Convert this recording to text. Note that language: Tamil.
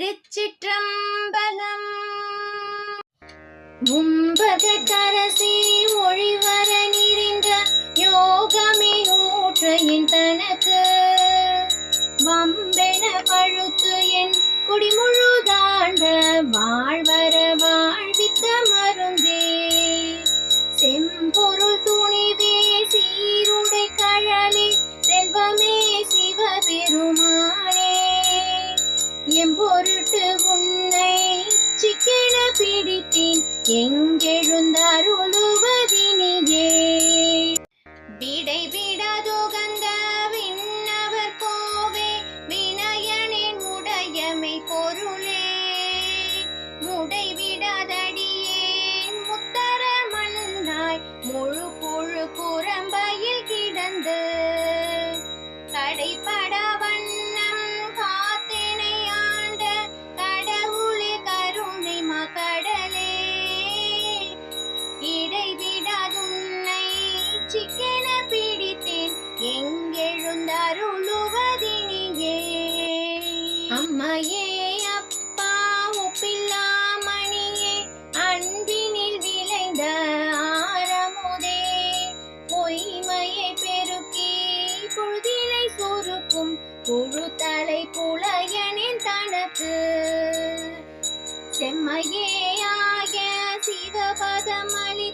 திருச்சிற்றம்பலம். மும்பகரசி ஒழிவர நிறைந்த யோகமே ஊற்றையின் தனக்கு வம்பென பழுத்து என் குடிமுழுதாண்ட வாழ்வர வாழ்வித்த மருந்தே செம்பொருள் துணிவே சீருடை கழலே செல்வமே சிவபெருமானே எம்பொருட்டு உன்னை சிக்கென பிடித்தேன் எங்கெழுந்தருளுவதினியே விடை விடாதுகந்த விண்ணவர் கோவே வினயனின் உடையமை பொருளே முடை விடாதடியேன் முத்தர மண்ணாய் முழு புழு குரம்பையில் கிடந்து கடைப்பட வண்ணம் காத்தினை ஆண்ட கடவுளே கருணை மகடலே இடைவிடாதுன்னை சிக்கென பிடித்தேன் எங்கெழுந்தருளுவதினியே அம்மையே அப்பா ஒப்பில்லாமணியே அன்பினில் விளைந்த ஆரமுதே பொய்மையை பெருக்கி பொழுதினை சுருக்கும் புழுத்தலை புலையனின் தனக்கு செம்மையே ஆய சிவபதமளி